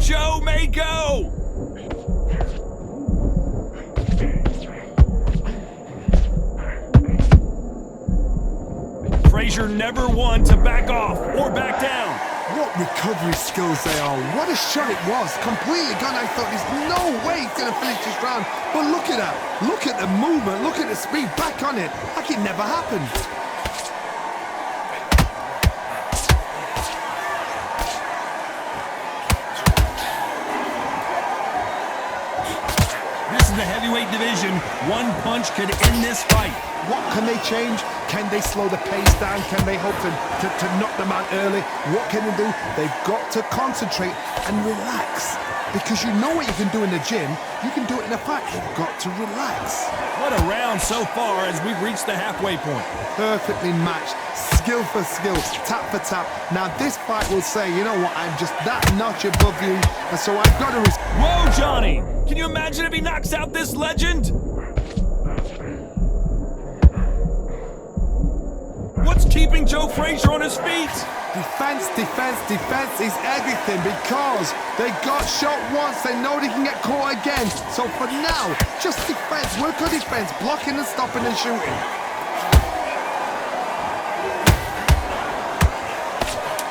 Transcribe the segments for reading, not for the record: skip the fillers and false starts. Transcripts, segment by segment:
Joe may go! Frazier never one to back off or back down. What recovery skills they are. What a shot it was. Completely gone. I thought there's no way he's going to finish this round. But look at that. Look at the movement. Look at the speed. Back on it. Like it never happened. This is the heavyweight division. One punch could end this fight. What can they change? Can they slow the pace down? Can they hope to knock them out early? What can they do? They've got to concentrate and relax. Because you know what you can do in the gym, you can do it in a fight. You've got to relax. What a round so far as we've reached the halfway point. Perfectly matched, skill for skill, tap for tap. Now this fight will say, you know what, I'm just that notch above you, and so I've got to... Whoa, Johnny! Can you imagine if he knocks out this legend? What's keeping Joe Frazier on his feet? Defense, defense, defense is everything because they got shot once, they know they can get caught again. So for now, just defense, work on defense, blocking and stopping and shooting.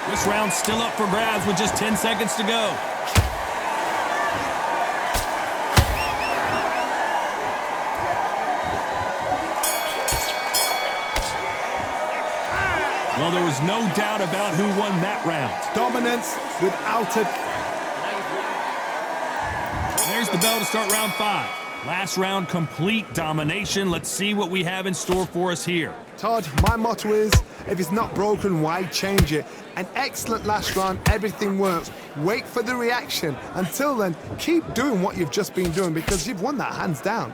This round's still up for grabs with just 10 seconds to go. Well, there was no doubt about who won that round. Dominance without it. There's the bell to start round 5. Last round, complete domination. Let's see what we have in store for us here. Todd, my motto is, if it's not broken, why change it? An excellent last round, everything works. Wait for the reaction. Until then, keep doing what you've just been doing because you've won that hands down.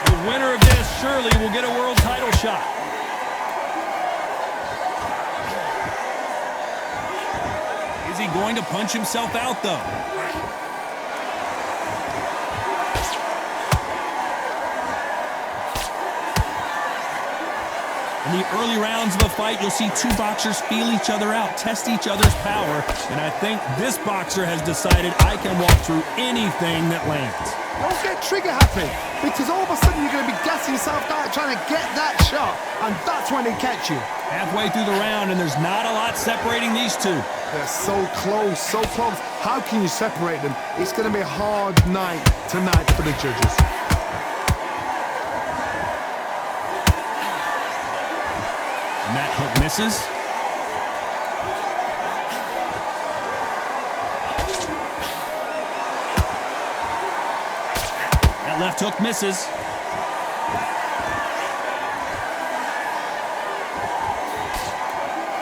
The winner of this surely will get a world title shot. Is he going to punch himself out, though? In the early rounds of a fight, you'll see two boxers feel each other out, test each other's power, and I think this boxer has decided I can walk through anything that lands. Don't get trigger happy, because all of a sudden you're going to be gassing yourself out trying to get that shot, and that's when they catch you. Halfway through the round, and there's not a lot separating these two. They're so close, so close. How can you separate them? It's going to be a hard night tonight for the judges. And that hook misses. That left hook misses.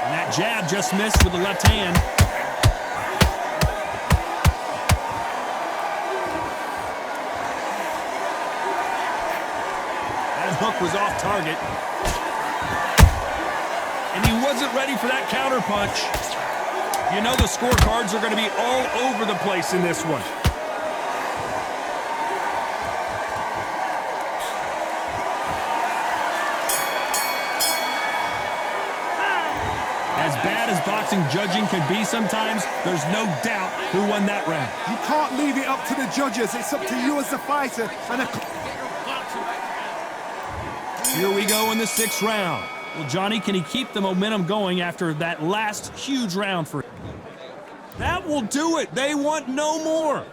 And that jab just missed with the left hand. That hook was off target. And he wasn't ready for that counter punch. You know the scorecards are going to be all over the place in this one. As bad as boxing judging can be sometimes, there's no doubt who won that round. You can't leave it up to the judges. It's up to you as the fighter. And here we go in the 6th round. Well, Johnny, can he keep the momentum going after that last huge round for him? That will do it. They want no more.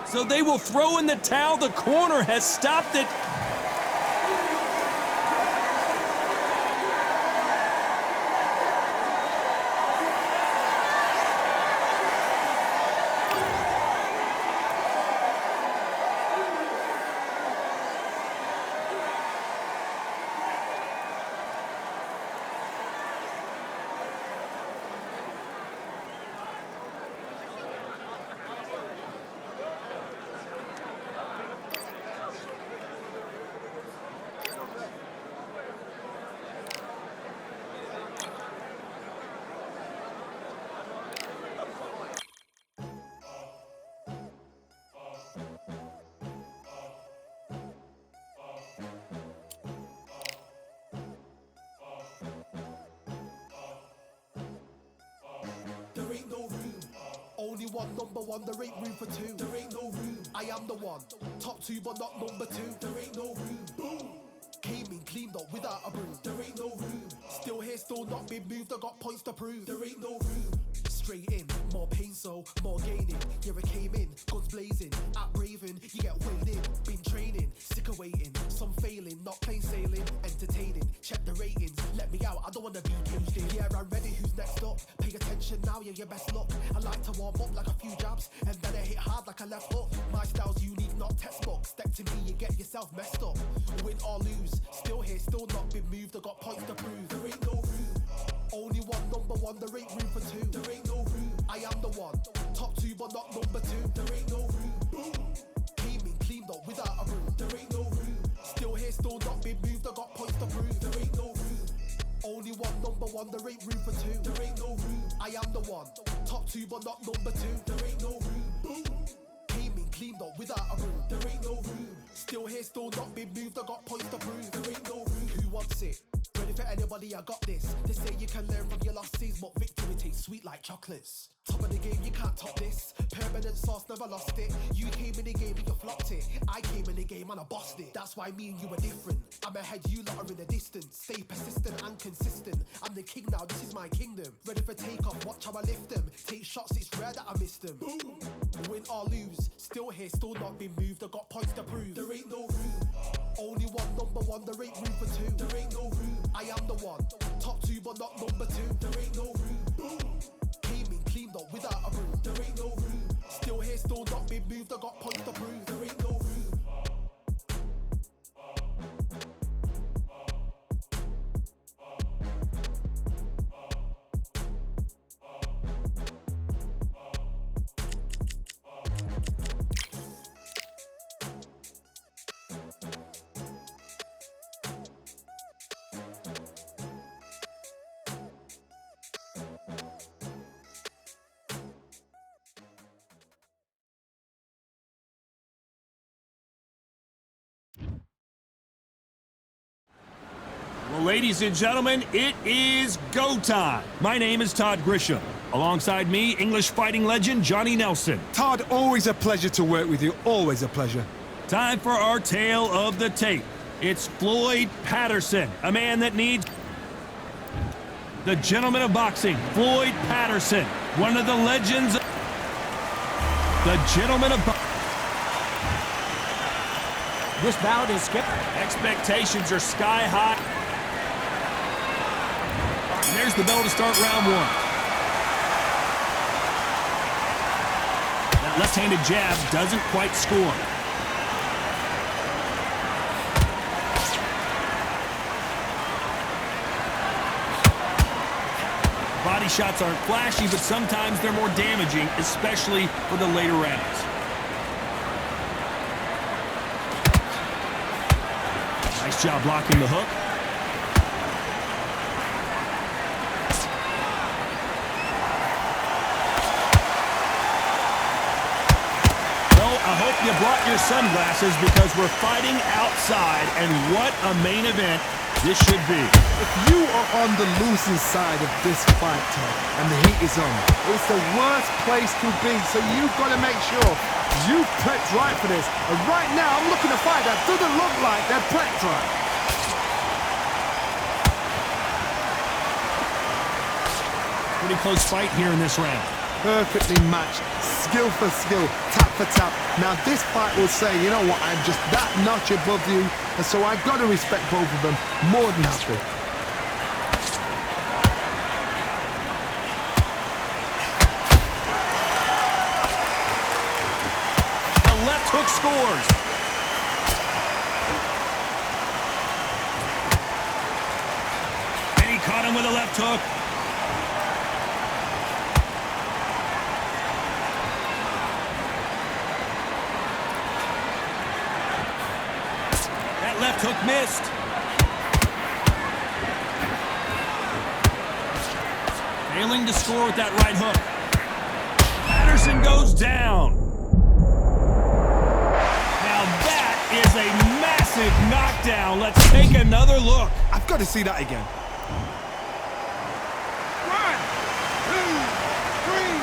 So they will throw in the towel. The corner has stopped it. ain't no room. Only one number one, there ain't room for two. There ain't no room. I am the one. Top two, but not number two. There ain't no room. Boom. Came in, cleaned up without a broom. There ain't no room. Still here, still not been moved. I got points to prove. There ain't no room. Straight in, more pain, so more gaining. Yeah, I came in, guns blazing. At Raven, you get weighed in. Been training, sick of waiting. Some failing, not plain sailing. Entertaining, check the ratings. Let me out, I don't wanna be caged in. Yeah, I'm ready, who's next up? Pay attention now, yeah, your best luck. I like to warm up like a few jabs, and then I hit hard like a left hook. My style's unique, not textbook. Step to me, you get yourself messed up. Win or lose, still here, still not been moved. I got points to prove. There ain't no room. Only one number one, there ain't room for two. There ain't no room. I am the one. Top two, but not number two. There ain't no room. Boom. Came in, cleaned up without a broom. There ain't no room. Still here, still not been moved. I got points to prove. There ain't no room. Only one number one, there ain't room for two. There ain't no room. I am the one. Top two, but not number two. There ain't no room. Boom. Came in, cleaned up without a broom. There ain't no room. Still here, still not been moved. I got points to prove. There ain't no room. Who wants it? Ready for anybody, I got this. They say you can learn from your losses, but victory tastes sweet like chocolates. Top of the game, you can't top this. Permanent sauce, never lost it. You came in the game and you flopped it. I came in the game and I bossed it. That's why me and you are different. I'm ahead, you lot are in the distance. Stay persistent and consistent. I'm the king now, this is my kingdom. Ready for takeoff, watch how I lift them. Take shots, it's rare that I miss them. Boom. Win or lose, still here, still not been moved. I got points to prove. There ain't no room. Only one number one, there ain't room for two. There ain't no room. I am the one. Top two, but not number two. There ain't no room. Boom. Came in, cleaned up without a broom. There ain't no room. Still here, still not been moved. I got points to prove. There ain't no room. Well, ladies and gentlemen, it is go time. My name is Todd Grisham. Alongside me, English fighting legend Johnny Nelson. Todd, always a pleasure to work with you. Always a pleasure. Time for our tale of the tape. It's Floyd Patterson, a man that needs... The gentleman of boxing, Floyd Patterson, one of the legends... The gentleman of boxing. This bout is skipped. Expectations are sky high. And there's the bell to start round one. That left-handed jab doesn't quite score. Body shots aren't flashy, but sometimes they're more damaging, especially for the later rounds. Nice job blocking the hook. Well, I hope you brought your sunglasses because we're fighting outside, and what a main event this should be. If you are on the losing side of this fight, Todd, and the heat is on, it's the worst place to be, so you've got to make sure you've prepped right for this. And right now, I'm looking at a fight that doesn't look like they're prepped right. Pretty close fight here in this round. Perfectly matched, skill for skill, tap for tap. Now this fight will say, you know what, I'm just that notch above you, and so I've got to respect both of them more than happy. The left hook scores. And he caught him with a left hook. Left hook missed. Failing to score with that right hook. Patterson goes down. Now that is a massive knockdown. Let's take another look. I've got to see that again. 1, 2, 3.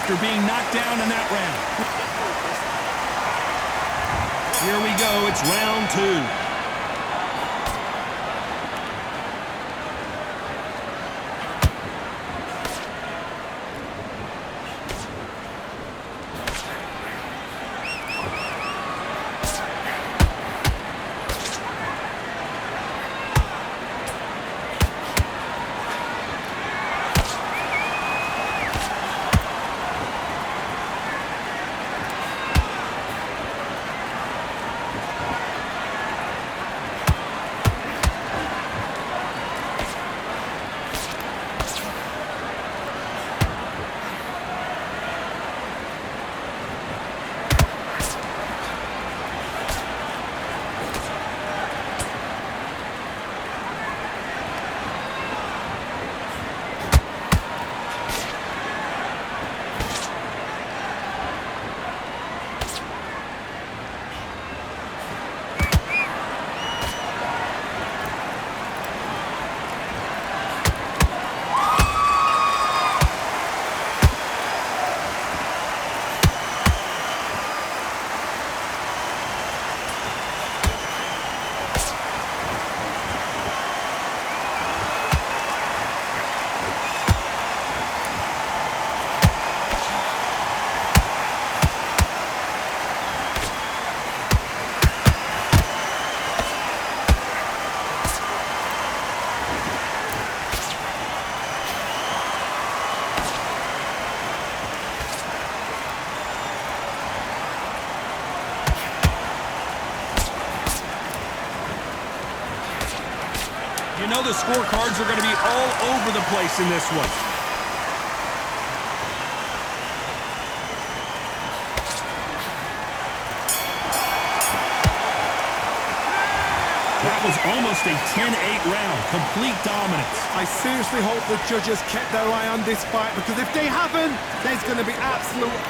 after being knocked down in that round. Here we go. It's round 2. You know the scorecards are going to be all over the place in this one. That was almost a 10-8 round. Complete dominance. I seriously hope the judges kept their eye on this fight, because if they haven't, there's going to be absolute...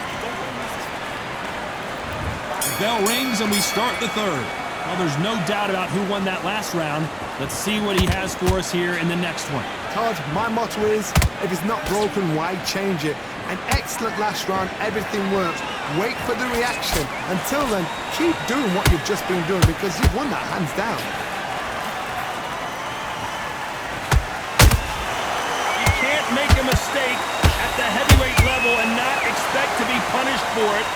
The bell rings and we start the third. Well, there's no doubt about who won that last round. Let's see what he has for us here in the next one. Todd, my motto is, if it's not broken, why change it? An excellent last round, everything works. Wait for the reaction. Until then, keep doing what you've just been doing, because you've won that hands down. You can't make a mistake at the heavyweight level and not expect to be punished for it.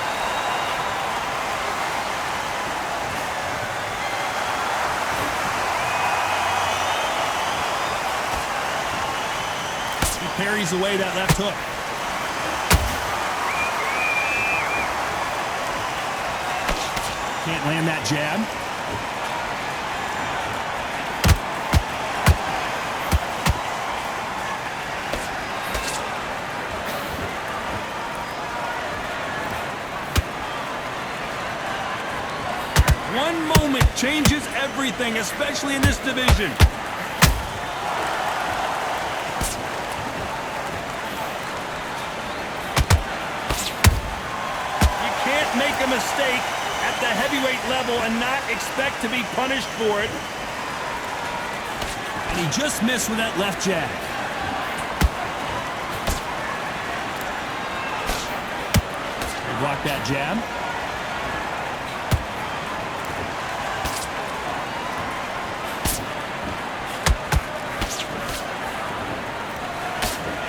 Parries away that left hook. Can't land that jab. One moment changes everything, especially in this division. Make a mistake at the heavyweight level and not expect to be punished for it. And he just missed with that left jab. They block that jab.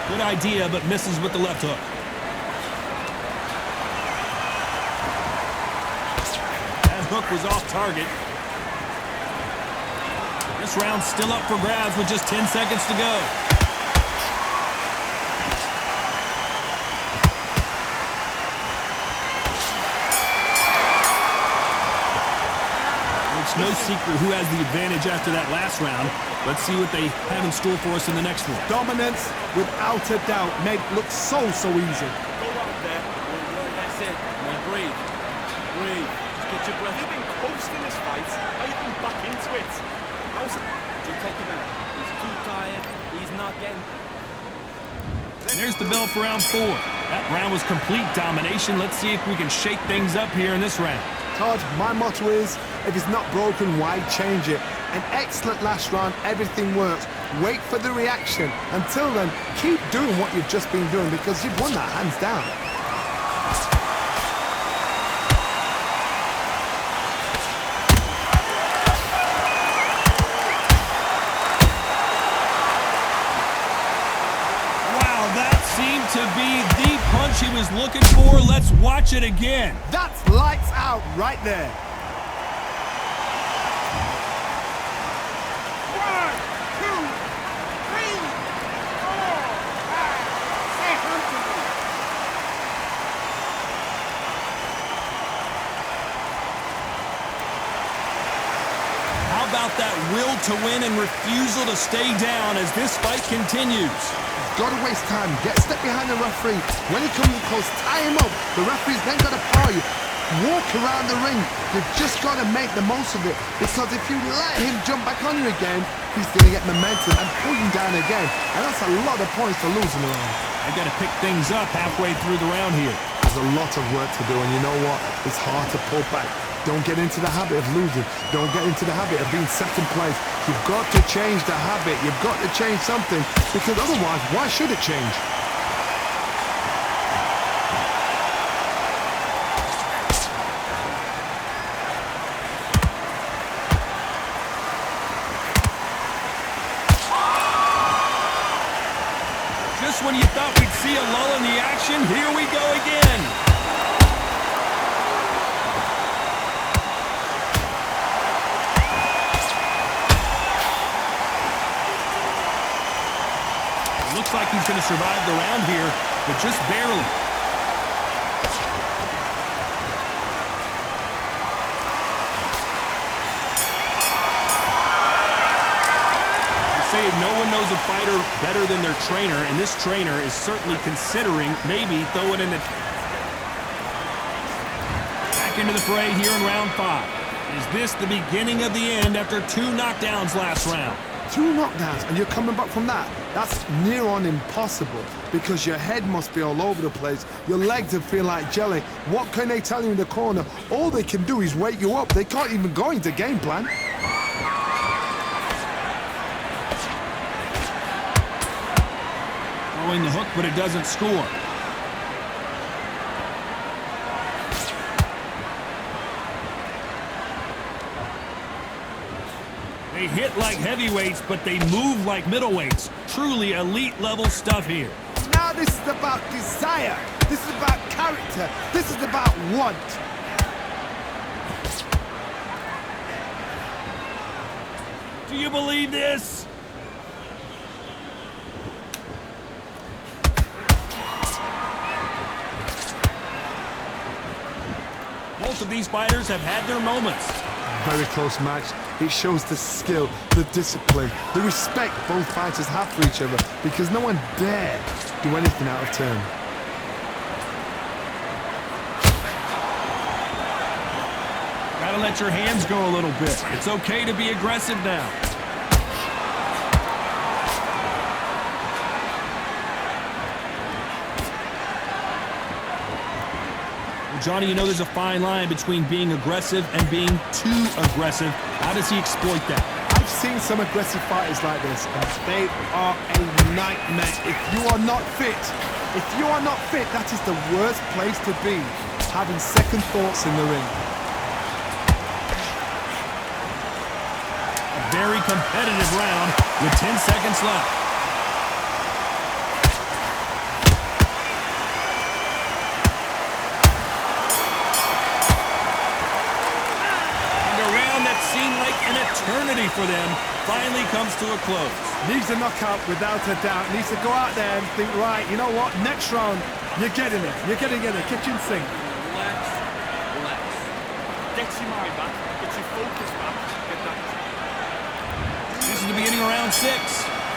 Good idea, but misses with the left hook. Hook was off target. This round's still up for grabs with just 10 seconds to go. It's no secret who has the advantage after that last round. Let's see what they have in store for us in the next one. Dominance, without a doubt, made it look so easy. Go out there. That's it. Now breathe. Breathe. Get your breath. You've been coasting this fight. How you been back into it? How's it? Do you take him out? He's too tired. He's not getting... And there's the bell for round 4. That round was complete domination. Let's see if we can shake things up here in this round. Todd, my motto is, if it's not broken, why change it? An excellent last round, everything works. Wait for the reaction. Until then, keep doing what you've just been doing, because you've won that hands down. was looking for. Let's watch it again. That's lights out right there. How about that will to win and refusal to stay down as this fight continues? Got to waste time. Get a step behind the referee. When he comes close, tie him up. The referee's then got to power you. Walk around the ring. You've just got to make the most of it. Because if you let him jump back on you again, he's going to get momentum and pull you down again. And that's a lot of points to lose in the round. I got to pick things up halfway through the round here. There's a lot of work to do, and you know what? It's hard to pull back. Don't get into the habit of losing. Don't get into the habit of being second place. You've got to change the habit. You've got to change something, because otherwise, why should it change? Just when you thought we'd see a lull in the action, here we go again. Looks like he's going to survive the round here, but just barely. They say no one knows a fighter better than their trainer, and this trainer is certainly considering maybe throwing in the... Back into the fray here in round 5. Is this the beginning of the end after 2 knockdowns last round? 2 knockdowns, and you're coming back from that. That's near on impossible, because your head must be all over the place. Your legs will feel like jelly. What can they tell you in the corner? All they can do is wake you up. They can't even go into game plan. Throwing the hook, but it doesn't score. They hit like heavyweights, but they move like middleweights. Truly elite level stuff here. Now this is about desire. This is about character. This is about want. Do you believe this? Both of these fighters have had their moments. Very close match. It shows the skill, the discipline, the respect both fighters have for each other, because no one dare do anything out of turn. Gotta let your hands go a little bit. It's okay to be aggressive now. Johnny, you know there's a fine line between being aggressive and being too aggressive. How does he exploit that? I've seen some aggressive fighters like this, and they are a nightmare. If you are not fit, that is the worst place to be, having second thoughts in the ring. A very competitive round with 10 seconds left. Eternity for them finally comes to a close. Needs a knockout without a doubt. Needs to go out there and think, right, you know what, next round, you're getting it. You're getting it, kitchen sink. Relax. Get your mind back. Get your focus back. Get that. This is the beginning of round 6.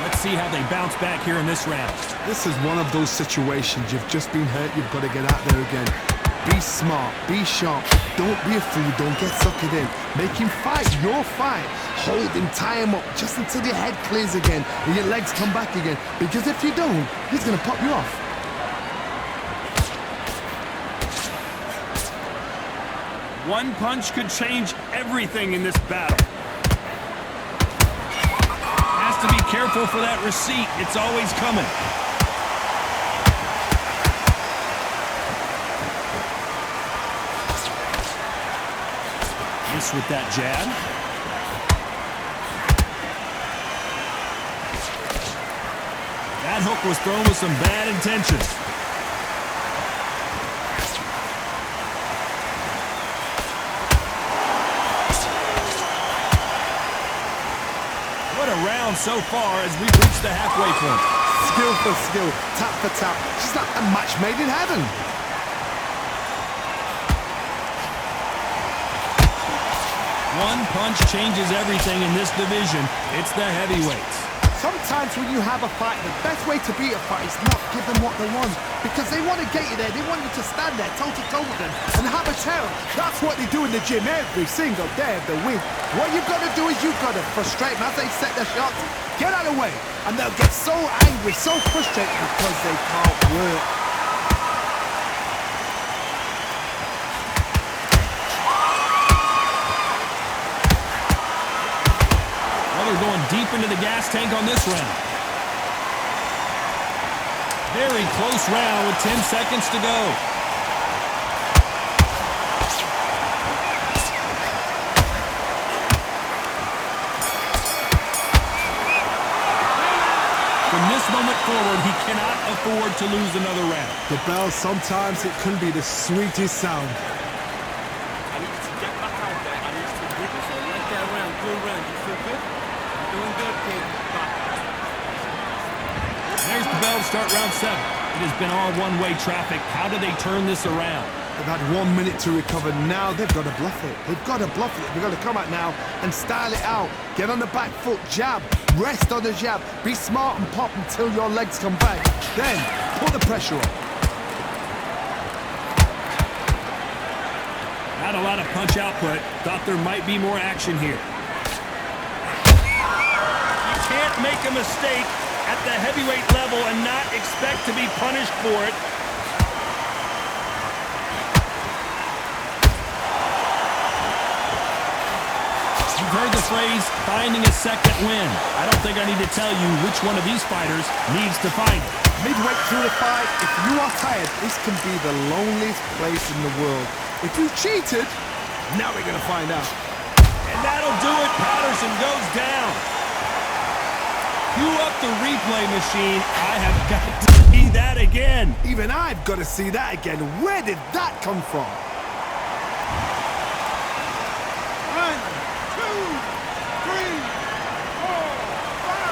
Let's see how they bounce back here in this round. This is one of those situations. You've just been hurt. You've got to get out there again. Be smart, be sharp, don't be a fool, don't get suckered in. Make him fight your fight. Hold him, tie him up, just until your head clears again and your legs come back again. Because if you don't, he's going to pop you off. One punch could change everything in this battle. Has to be careful for that receipt. It's always coming. With that jab. That hook was thrown with some bad intentions. round so far as we've reached the halfway point. Skill for skill, tap for tap. She's like a match made in heaven. One punch changes everything in this division. It's the heavyweights. Sometimes when you have a fight, the best way to beat a fight is not give them what they want. Because they want to get you there. They want you to stand there toe-to-toe with them and have a tail. That's what they do in the gym every single day of the week. What you've got to do is you've got to frustrate them as they set their shots. Get out of the way. And they'll get so angry, so frustrated because they can't work. They're going deep into the gas tank on this round. Very close round with 10 seconds to go. From this moment forward, he cannot afford to lose another round. The bell, sometimes it can be the sweetest sound. I need you to get back out there. I need you to wiggle. So let that round, good round. You feel good? Doing good, kid. Back. There's the bell to start round 7. It has been all one-way traffic. How do they turn this around? They've had 1 minute to recover. Now they've got to bluff it. They've got to bluff it. They've got to come out now and style it out. Get on the back foot, jab, rest on the jab. Be smart and pop until your legs come back. Then put the pressure on. Not a lot of punch output. Thought there might be more action here. You can't make a mistake at the heavyweight level and not expect to be punished for it. You've heard the phrase, finding a second win. I don't think I need to tell you which one of these fighters needs to find it. Midway through the fight, if you are tired, this can be the loneliest place in the world. If you cheated, now we're going to find out. And that'll do it. Patterson goes down. Cue up the replay machine. I have got to see that again. Even I've got to see that again. Where did that come from? 1, 2, 3, 4, 5,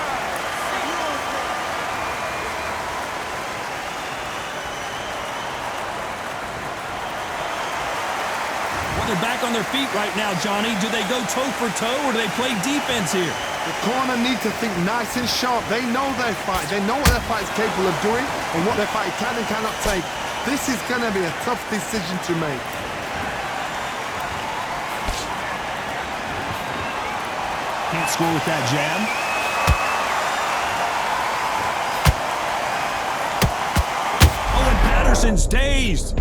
6. Well, they're back on their feet right now, Johnny. Do they go toe for toe or do they play defense here? The corner need to think nice and sharp. They know their fight. They know what their fight is capable of doing and what their fight can and cannot take. This is going to be a tough decision to make. Can't score with that jab. Oh, and Patterson's dazed.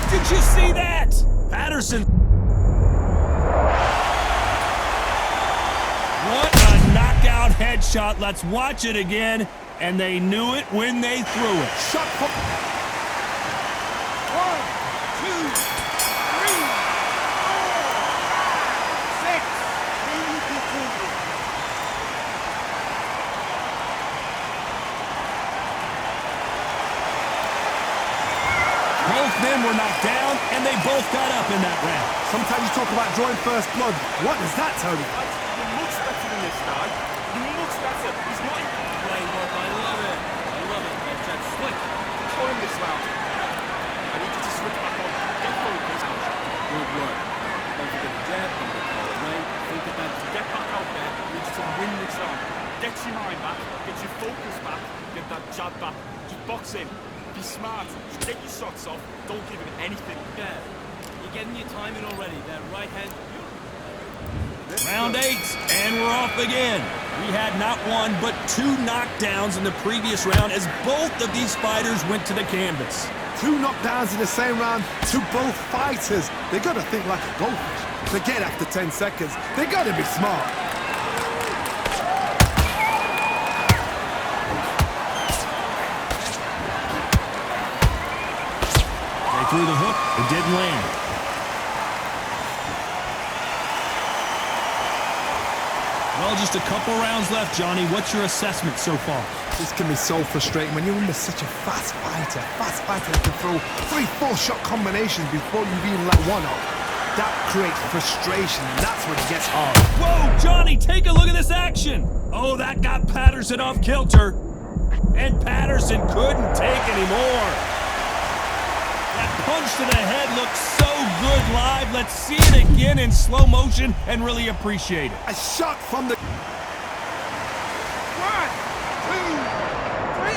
Did you see that? Patterson. What a knockout headshot. Let's watch it again. And they knew it when they threw it. Shot for... 1, 2, 3, 4, 5, 6. Both men were knocked down, and they both got up in that round. Sometimes you talk about drawing first blood. What does that tell you? You're much better than this guy. You're much better. He's not even playing well. I love it. I love it. Hey, Chad, slick. Show him this round. I need you to switch back on. Get focused. Good work. Don't forget the jab. Don't get caught away. Think about it. Get back out there. You need to win this round. Get your mind back. Get your focus back. Get that jab back. Just box in. Be smart. Just get your shots off. Don't give him anything. Yeah. You're getting your timing already. That right hand. Round 8, and we're off again. We had not one, but 2 knockdowns in the previous round as both of these fighters went to the canvas. 2 knockdowns in the same round to both fighters. They got to think like a goldfish. Forget after 10 seconds. They got to be smart. They threw the hook, it didn't land. Well, just a couple rounds left, Johnny. What's your assessment so far? This can be so frustrating when you're under such a fast fighter that can throw 3-4 shot combinations before you've even let one off. That creates frustration, and that's when it gets hard. Whoa, Johnny, take a look at this action. Oh, that got Patterson off kilter. And Patterson couldn't take anymore. That punch to the head looks so good live. Let's see it again in slow motion and really appreciate it. A shot from the... 1, 2, 3, 4,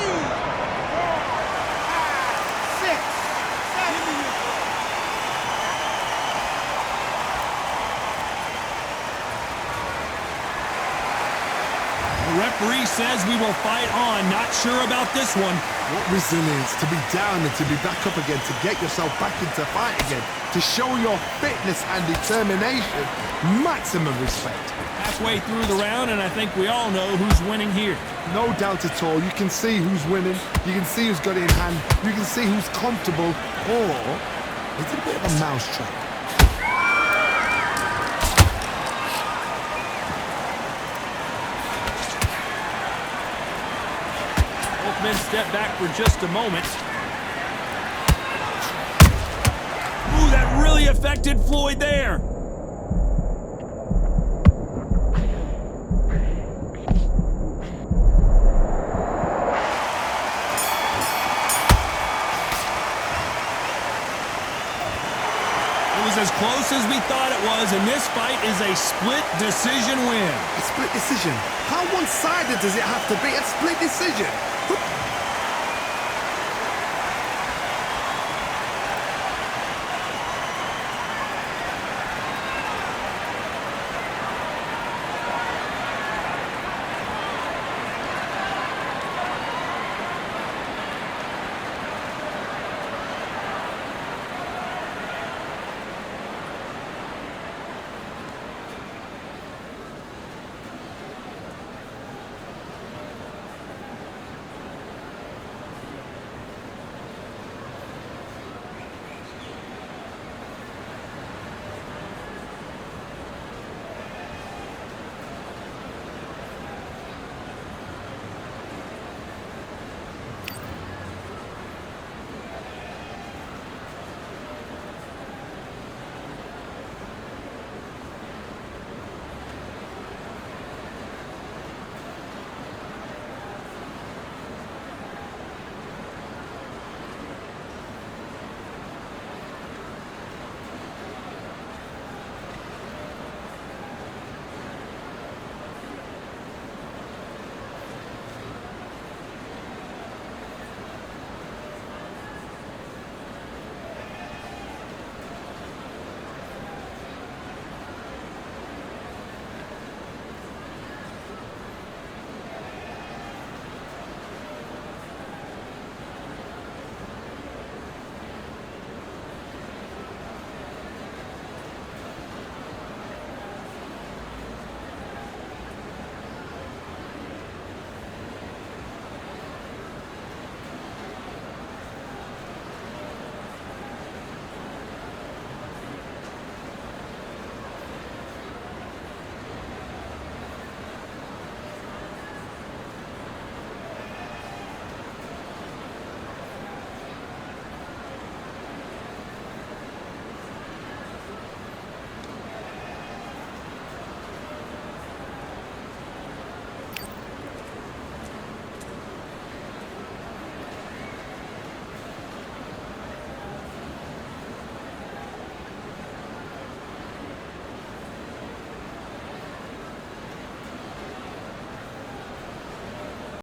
5, 6, 7. The referee says we will fight on. Not sure about this one. What resilience to be down and to be back up again, to get yourself back into fight again, to show your fitness and determination. Maximum respect. Halfway through the round, and I think we all know who's winning here. No doubt at all. You can see who's winning. You can see who's got it in hand. You can see who's comfortable. Or it's a bit of a mousetrap. Both men step back for just a moment. Ooh, that really affected Floyd there. It was as close as we thought it was, and this fight is a split decision win. A split decision. How one-sided does it have to be? A split decision.